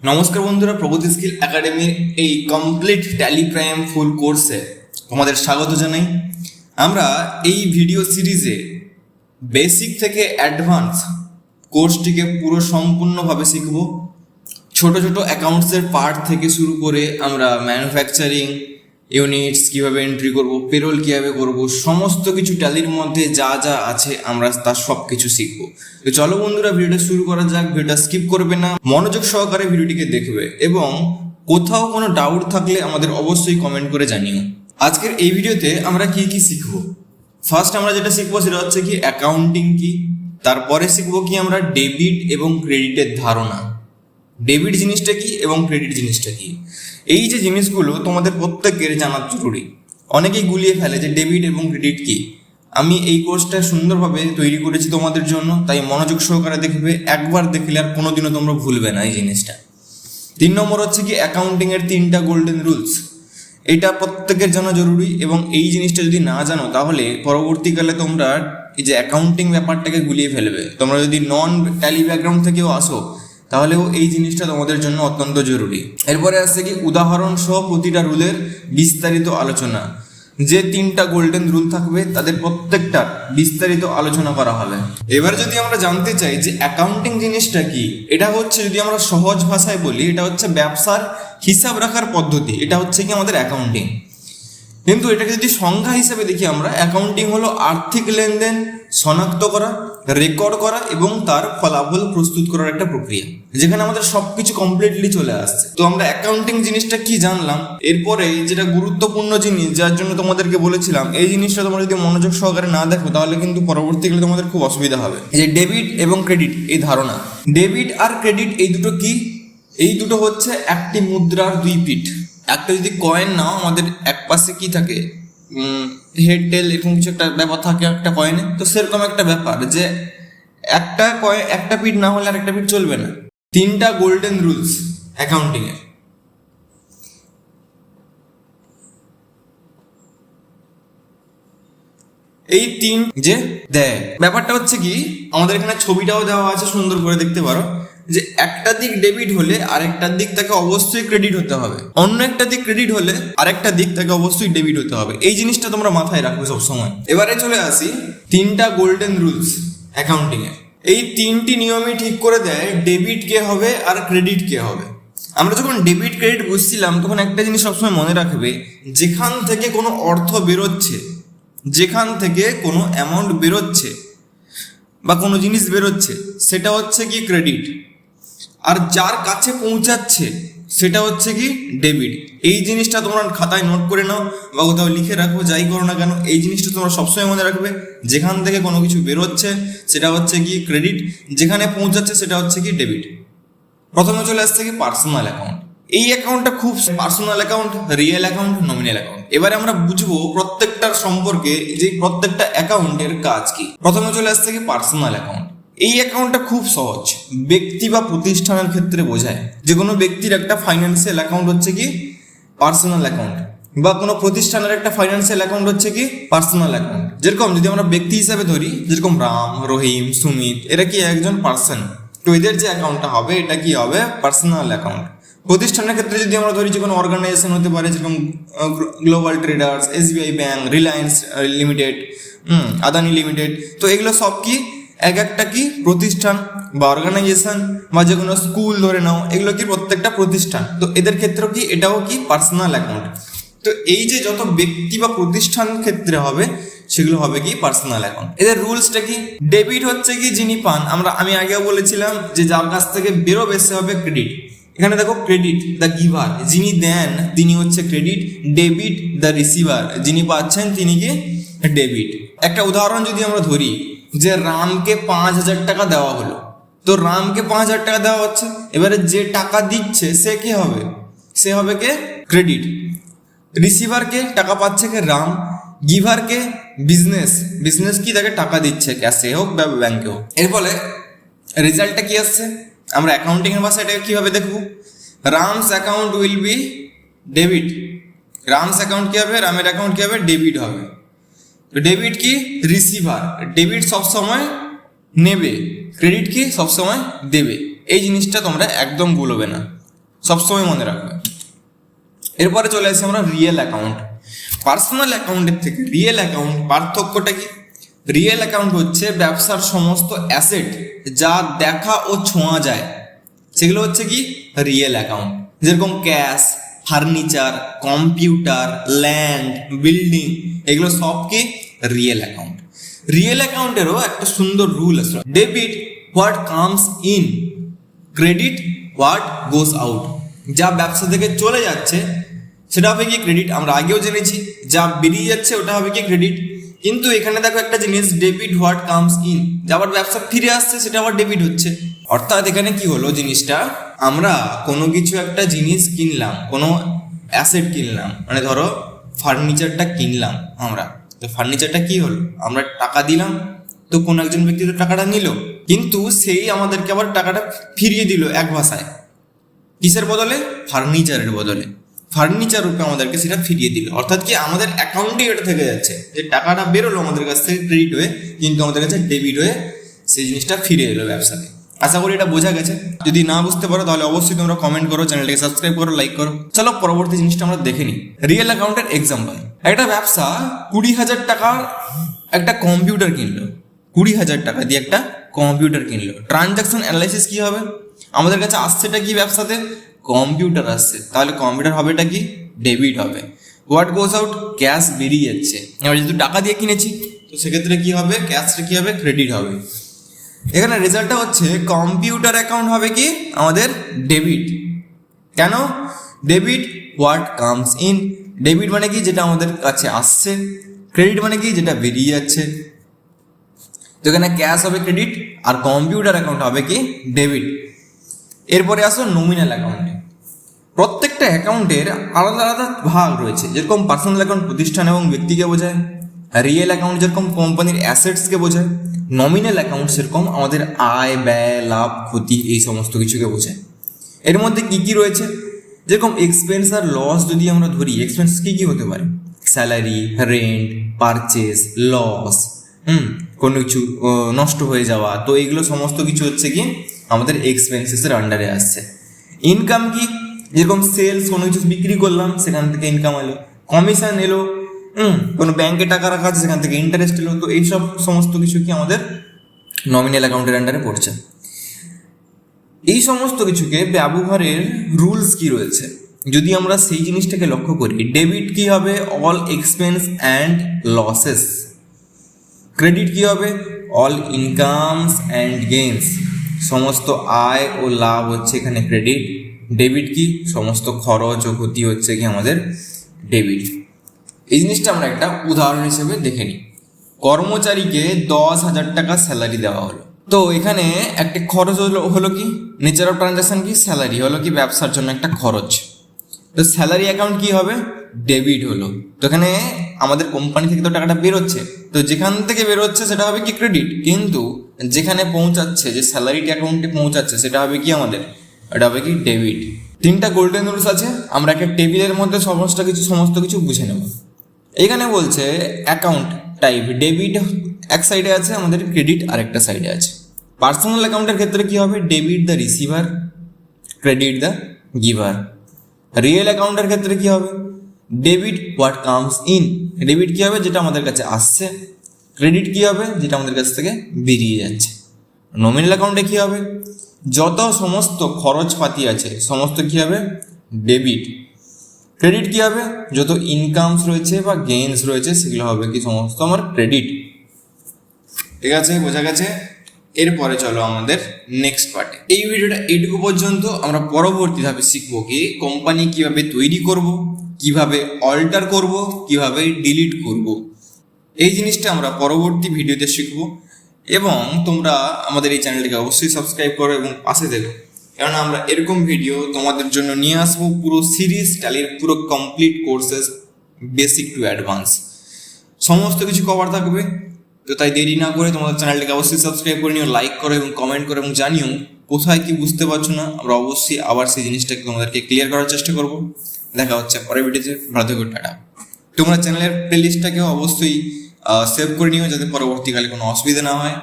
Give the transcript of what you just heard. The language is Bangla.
নমস্কার বন্ধুরা, প্রগতি স্কিল একাডেমির এই কমপ্লিট ট্যালি প্রাইম ফুল কোর্সে তোমাদের স্বাগত জানাই। আমরা এই ভিডিও সিরিজে বেসিক থেকে অ্যাডভান্স কোর্সটিকে পুরো সম্পূর্ণভাবে শিখব। ছোট ছোট অ্যাকাউন্টসের পার্ট থেকে শুরু করে আমরা ম্যানুফ্যাকচারিং ইউনিটস কীভাবে এন্ট্রি করব, পেরোল কীভাবে করব, সমস্ত কিছু ট্যালির মধ্যে যা যা আছে আমরা তার সব কিছু শিখবো। তো চলো বন্ধুরা, ভিডিওটা শুরু করা যাক। ভিডিওটা স্কিপ করবে না, মনোযোগ সহকারে ভিডিওটিকে দেখবে এবং কোথাও কোনো ডাউট থাকলে আমাদের অবশ্যই কমেন্ট করে জানিও। আজকের এই ভিডিওতে আমরা কি কি শিখবো। ফার্স্ট আমরা যেটা শিখবো সেটা হচ্ছে কি অ্যাকাউন্টিং কি, তারপরে শিখবো কি আমরা ডেবিট এবং ক্রেডিটের ধারণা, ডেবিট জিনিসটা কি এবং ক্রেডিট জিনিসটা কি। এই যে জিনিসগুলো তোমাদের প্রত্যেকের জানা জরুরি। অনেকেই গুলিয়ে ফেলে যে ডেবিট এবং ক্রেডিট কি। আমি এই কোর্সটা সুন্দরভাবে তৈরি করেছি তোমাদের জন্য, তাই মনোযোগ সহকারে দেখবে। একবার দেখলে আর কোনোদিনও তোমরা ভুলবে না এই জিনিসটা। 3 নম্বর হচ্ছে কি অ্যাকাউন্টিং এর 3টা গোল্ডেন রুলস। এটা প্রত্যেকের জানা জরুরি এবং এই জিনিসটা যদি না জানো তাহলে পরবর্তীকালে তোমরা এই যে অ্যাকাউন্টিং ব্যাপারটাকে গুলিয়ে ফেলবে। তোমরা যদি নন ট্যালি ব্যাকগ্রাউন্ড থেকেও আসো তাহলেও এই জিনিসটা তোমাদের জন্য অত্যন্ত জরুরি। এরপরে আসছে কি উদাহরণ সহ প্রতিটা রুলের বিস্তারিত আলোচনা। যে 3টা গোল্ডেন রুল থাকবে তাদের প্রত্যেকটা বিস্তারিত আলোচনা করা হবে। এবার যদি আমরা জানতে চাই যে অ্যাকাউন্টিং জিনিসটা কি, এটা হচ্ছে যদি আমরা সহজ ভাষায় বলি, এটা হচ্ছে ব্যবসার হিসাব রাখার পদ্ধতি। এটা হচ্ছে কি আমাদের অ্যাকাউন্টিং। কিন্তু এটাকে যদি সংজ্ঞা হিসেবে দেখি আমরা, অ্যাকাউন্টিং হলো আর্থিক লেনদেন শনাক্ত করা, রেকর্ড করা এবং তার ফলাফল প্রস্তুত করার একটা প্রক্রিয়া, যেখানে আমাদের সবকিছু কমপ্লিটলি চলে আসছে। তো আমরা অ্যাকাউন্টিং জিনিসটা কি জানলাম। এরপরে যেটা গুরুত্বপূর্ণ জিনিস, যার জন্য তোমাদেরকে বলেছিলাম এই জিনিসটা তোমরা যদি মনোযোগ সহকারে না দেখো তাহলে কিন্তু পরবর্তীকালে তোমাদের খুব অসুবিধা হবে। এই যে ডেবিট এবং ক্রেডিট এই ধারণা, ডেবিট আর ক্রেডিট এই দুটো কি? এই দুটো হচ্ছে একটি মুদ্রার দুই পিঠ। একটা যদি কয়েন নাও, আমাদের এক পাশে কি থাকে, হেড টেল এরকম কিছু একটা ব্যাপার থাকে একটা কয়েনে। তো সেরকম একটা ব্যাপার যে একটা কয়েন একটা পিঠ না হলে আর একটা পিঠ চলবে না। 3টা গোল্ডেন রুলস অ্যাকাউন্টিং এর। এই 3 যে দেয় ব্যাপারটা হচ্ছে কি, আমাদের এখানে ছবিটাও দেওয়া আছে, সুন্দর করে দেখতে পারো যে একটা দিক ডেবিট হলে আরেকটা দিক তাকে অবশ্যই ক্রেডিট হতে হবে, অন্য একটা দিক ক্রেডিট হলে আরেকটা দিক তাকে অবশ্যই ডেবিট হতে হবে। এই জিনিসটা তোমরা মাথায় রাখবে সব সময়। এবারে চলে আসি 3টা গোল্ডেন রুলস অ্যাকাউন্টিং এর। এই 3টি নিয়মই ঠিক করে দেয় ডেবিট কে হবে আর ক্রেডিট কে হবে। আমরা যখন ডেবিট ক্রেডিট বুঝছিলাম তখন একটা জিনিস সবসময় মনে রাখবে, যেখান থেকে কোনো অর্থ বেরোচ্ছে, যেখান থেকে কোনো অ্যামাউন্ট বেরোচ্ছে বা কোনো জিনিস বেরোচ্ছে সেটা হচ্ছে কি ক্রেডিট, আর যার কাছে পৌঁছাচ্ছে সেটা হচ্ছে কি ডেবিট। এই জিনিসটা তোমরা খাতায় নোট করে নাও বা কোথাও লিখে রাখো, যাই করো না কেন এই জিনিসটা তোমরা সবসময় মনে রাখবে। যেখান থেকে কোনো কিছু বেরোচ্ছে সেটা হচ্ছে কি ক্রেডিট, যেখানে পৌঁছাচ্ছে সেটা হচ্ছে কি ডেবিট। প্রথমে চলে আসছে কি পার্সোনাল অ্যাকাউন্ট। এই অ্যাকাউন্টটা খুব personal account, real account, nominal account. এবারে আমরা বুঝবো প্রত্যেকটার সম্পর্কে যে প্রত্যেকটা অ্যাকাউন্টের কাজ কি। প্রথমে চলে আসছে কি পার্সোনাল অ্যাকাউন্ট। এই অ্যাকাউন্টটা খুব সহজ, ব্যক্তি বা প্রতিষ্ঠানের ক্ষেত্রে বোঝায়। যে কোনো ব্যক্তির একটা ফাইন্যান্সিয়াল অ্যাকাউন্ট হচ্ছে কি পার্সোনাল অ্যাকাউন্ট, বা কোনো প্রতিষ্ঠানের একটা ফাইন্যান্সিয়াল অ্যাকাউন্ট হচ্ছে কি পার্সোনাল অ্যাকাউন্ট। যেরকম যদি আমরা ব্যক্তি হিসাবে ধরি, যেরকম রাম, রহিম, সুমিত, এরা কি একজন পার্সন, তো এদের যে অ্যাকাউন্টটা হবে এটা কি হবে পার্সোনাল অ্যাকাউন্ট। প্রতিষ্ঠানের ক্ষেত্রে যদি আমরা ধরি, যে কোনো অর্গানাইজেশন হতে পারে, যেরকম global traders, SBI bank, Reliance limited, Adani limited, তো এগুলো সব কি এক একটা কি প্রতিষ্ঠান বা অর্গানাইজেশন, বা যে কোনো স্কুল ধরে নাও, এগুলো কি প্রত্যেকটা প্রতিষ্ঠান। তো এদের ক্ষেত্রেও কি এটাও কি পার্সোনাল অ্যাকাউন্ট। তো এই যে যত ব্যক্তি বা প্রতিষ্ঠান ক্ষেত্রে হবে সেগুলো হবে কি পার্সোনাল অ্যাকাউন্ট। এদের রুলসটা কি, ডেবিট হচ্ছে কি যিনি পান, আমি আগেও বলেছিলাম যে যার কাছ থেকে বেরোবে সে হবে ক্রেডিট। এখানে দেখো ক্রেডিট দ্য গিভার, যিনি দেন তিনি হচ্ছে ক্রেডিট। ডেবিট দ্য রিসিভার, যিনি পাচ্ছেন তিনি কি ডেবিট। একটা উদাহরণ যদি আমরা ধরি যে রামকে 5,000 টাকা দেওয়া হলো, তো রামকে 5,000 টাকা দেওয়া হচ্ছে, এবারে যে টাকা দিচ্ছে সে কি হবে, সে হবে কে ক্রেডিট। রিসিভারকে টাকা পাচ্ছে কে রাম, গিভারকে বিজনেস কি তাকে টাকা দিচ্ছে, ক্যাশে হোক বা ব্যাংকে হোক। এর ফলে রেজাল্টটা কি আসছে, আমরা অ্যাকাউন্টিং এর ভাষায় এটাকে কিভাবে দেখবো, Ram's account will be debit. Ram's account কি হবে, রামের অ্যাকাউন্ট কি হবে ডেবিট হবে। তো ডেবিট কি রিসিভার, ডেবিট সবসময় নেবে, ক্রেডিট কি সবসময় দেবে। এই জিনিসটা তোমরা একদম ভুলবে না। সবসময় মনে রাখবে। এরপরে চলে আসি আমরা রিয়েল অ্যাকাউন্ট। পার্সোনাল অ্যাকাউন্টের থেকে রিয়েল অ্যাকাউন্ট পার্থক্যটা কি? রিয়েল অ্যাকাউন্ট হচ্ছে ব্যবসার সমস্ত অ্যাসেট যা দেখা ও ছোঁয়া যায়, সেগুলো হচ্ছে কি রিয়েল অ্যাকাউন্ট। যেরকম cash, furniture, computer, land, building, এগুলো সব কি রিয়েল অ্যাকাউন্ট। রিয়েল অ্যাকাউন্টেরও একটা সুন্দর রুল আছে, debit what comes in, credit what goes out. যা ব্যবসা থেকে চলে যাচ্ছে সেটা হবে কি ক্রেডিট, আমরা আগেও জেনেছি। যা বেরিয়ে যাচ্ছে ওটা হবে কি ক্রেডিট। কিন্তু এখানে দেখো একটা জিনিস, ডেবিট হোয়াট কামস ইন, যা আবার ব্যবসা ফিরে আসছে সেটা আবার ডেবিট হচ্ছে। অর্থাৎ এখানে কি হলো জিনিসটা, আমরা কোনো কিছু একটা জিনিস কিনলাম, কোনো অ্যাসেট কিনলাম, মানে ধরো ফার্নিচারটা কিনলাম আমরা, তো ফার্নিচারটা কি হলো, আমরা টাকা দিলাম, তো কোনো একজন ব্যক্তি তো টাকাটা নিল, কিন্তু সেই আমাদেরকে আবার টাকাটা ফিরিয়ে দিল এক ভাষায়, কিসের বদলে? ফার্নিচারের বদলে। ফার্নিচার রূপে আমাদেরকে সেটা ফিরিয়ে দিল। অর্থাৎ কি আমাদের অ্যাকাউন্টে এটা থেকে যাচ্ছে, যে টাকাটা বেরোলো আমাদের কাছ থেকে ক্রেডিট হয়ে, কিন্তু আমাদের কাছে ডেবিট হয়ে সেই জিনিসটা ফিরে এলো ব্যবসাতে। আশা করি এটা বোঝা গেছে। যদি না বুঝতে পারো তাহলে অবশ্যই তোমরা কমেন্ট করো, চ্যানেলটাকে সাবস্ক্রাইব করো, লাইক করো। চলো পরবর্তী জিনিসটা আমরা দেখে নিই। রিয়েল অ্যাকাউন্টের এক্সাম্পল, একটা ব্যবসা 20,000 টাকার একটা কম্পিউটার কিনলো, 20,000 টাকা দিয়ে একটা কম্পিউটার কিনলো। ট্রানজাকশন অ্যানালাইসিস কি হবে, আমাদের কাছে আসছেটা কি ব্যবসাতে? কম্পিউটার আসছে, তাহলে কম্পিউটার হবেটা কি ডেবিট হবে। হোয়াট গোজ আউট, ক্যাশ বেরিয়ে যাচ্ছে। এবার যেহেতু টাকা দিয়ে কিনেছি তো সেক্ষেত্রে কি হবে, ক্যাশটা কি হবে ক্রেডিট হবে। এখানে রেজাল্টটা হচ্ছে কম্পিউটার অ্যাকাউন্ট হবে কি আমাদের ডেবিট। কেন? Debit what comes in, debit মানে কি যেটা আমাদের কাছে আসছে, ক্রেডিট মানে কি যেটা বেরিয়ে যাচ্ছে। তো এখানে ক্যাশ হবে ক্রেডিট আর কম্পিউটার অ্যাকাউন্ট হবে কি ডেবিট। এরপরে আসো নমিনাল অ্যাকাউন্টে। প্রত্যেকটা অ্যাকাউন্টের আলাদা আলাদা ভাগ রয়েছে। যেরকম পার্সোনাল অ্যাকাউন্ট প্রতিষ্ঠান এবং ব্যক্তিকে বোঝায়, রিয়েল অ্যাকাউন্ট যেরকম কোম্পানির অ্যাসেটসকে বোঝায়, নমিনাল অ্যাকাউন্ট সেরকম আমাদের আয় ব্যয় লাভ ক্ষতি এই সমস্ত কিছুকে বোঝায়। এর মধ্যে কি কি রয়েছে, যেরকম এক্সপেন্স আর লস যদি আমরা ধরি, এক্সপেন্স কি কি হতে পারে? স্যালারি, রেন্ট, পারচেস, লস, কোনো কিছু নষ্ট হয়ে যাওয়া, তো এইগুলো সমস্ত কিছু হচ্ছে কি আমাদের এক্সপেন্সেসের আন্ডারে আসছে। ইনকাম কি, যেরকম সেলস, কোনো কিছু বিক্রি করলাম সেখান থেকে ইনকাম এলো, কমিশন এলো, কোনো ব্যাংকে টাকা রাখা আছে সেখান থেকে ইন্টারেস্ট এলো, তো এইসব সমস্ত কিছু কি আমাদের নমিনাল অ্যাকাউন্টের আন্ডারে পড়ছে। এই সমস্ত কিছুকে ব্যবহারের রুলস কি রয়েছে যদি আমরা সেই জিনিসটাকে লক্ষ্য করি, ডেবিট কি হবে all expense and losses, credit কি হবে অল ইনকামস অ্যান্ড গেইনস, সমস্ত আয় ও লাভ হচ্ছে এখানে ক্রেডিট। ডেবিট কি সমস্ত খরচ ও ক্ষতি হচ্ছে কি আমাদের ডেবিট। এই জিনিসটা আমরা একটা উদাহরণ হিসেবে দেখে নিই। কর্মচারীকে 10,000 টাকা স্যালারি দেওয়া হলো, তো এখানে একটা খরচ হলো কি নেচার অফ ট্রানজাকশন কি স্যালারি হলো কি ব্যবসার জন্য একটা খরচ, তো স্যালারি অ্যাকাউন্ট কি হবে ডেবিট হলো। তো এখানে আমাদের কোম্পানি থেকে তো টাকাটা বেরোচ্ছে, তো যেখান থেকে বেরোচ্ছে সেটা হবে কি ক্রেডিট, কিন্তু যেখানে পৌঁছাচ্ছে যে স্যালারিটা অ্যাকাউন্টে পৌঁছাচ্ছে সেটা হবে কি আমাদের, এটা হবে কি ডেবিট। 3টা গোল্ডেন রুলস আছে, আমরা একটা টেবিলের মধ্যে সমস্ত কিছু বুঝে নেব। এখানে বলছে অ্যাকাউন্ট টাইপ ডেবিট এক সাইডে আছে, আমাদের ক্রেডিট আরেকটা সাইডে আছে। পার্সোনাল অ্যাকাউন্টের ক্ষেত্রে কি হবে debit the receiver, credit the giver. Real অ্যাকাউন্টের ক্ষেত্রে কি হবে debit what comes in, debit কি হবে যেটা আমাদের কাছে আসছে, ক্রেডিট কি হবে যেটা আমাদের কাছ থেকে বেরিয়ে যাচ্ছে। নমিনাল অ্যাকাউন্টে কি হবে যত সমস্ত খরচপাতি আছে সমস্ত কি হবে ডেবিট, ক্রেডিট কি হবে যত ইনকামস রয়েছে বা গেইনস রয়েছে সেগুলো হবে কি সমস্ত আমার ক্রেডিট। ঠিক আছে, বোঝা গেছে। এরপরে চলো আমাদের নেক্সট পার্টে। এই ভিডিওটা এইটুকু পর্যন্ত। আমরা পরবর্তী ধাপে শিখবো কি কোম্পানি কিভাবে তৈরি করব, কিভাবে অল্টার করব, কিভাবে ডিলিট করব। এই জিনিসটা আমরা পরবর্তী ভিডিওতে শিখবো। এবং তোমরা আমাদের এই চ্যানেলটিকে অবশ্যই সাবস্ক্রাইব করো এবং পাশে দেখো, কারণ আমরা এরকম ভিডিও তোমাদের জন্য নিয়ে আসবো পুরো সিরিজ ট্যালির পুরো complete courses basic to advance সমস্ত কিছু কভার থাকবে। তো তাই দেরি না করে তোমাদের চ্যানেলটিকে অবশ্যই সাবস্ক্রাইব করে নিও, লাইক করো এবং কমেন্ট করো এবং জানিও কোথায় কি বুঝতে পারছো না। আমরা অবশ্যই আবার সেই জিনিসটাকে তোমাদেরকে ক্লিয়ার করার চেষ্টা করব। দেখা হচ্ছে পরের ভিডিওতে। ভালো থেকো, টাটা। তোমরা চ্যানেলের প্লেলিস্টটাকেও অবশ্যই সেভ করে নিও যাতে পরবর্তীকালে কোনো অসুবিধা না হয়।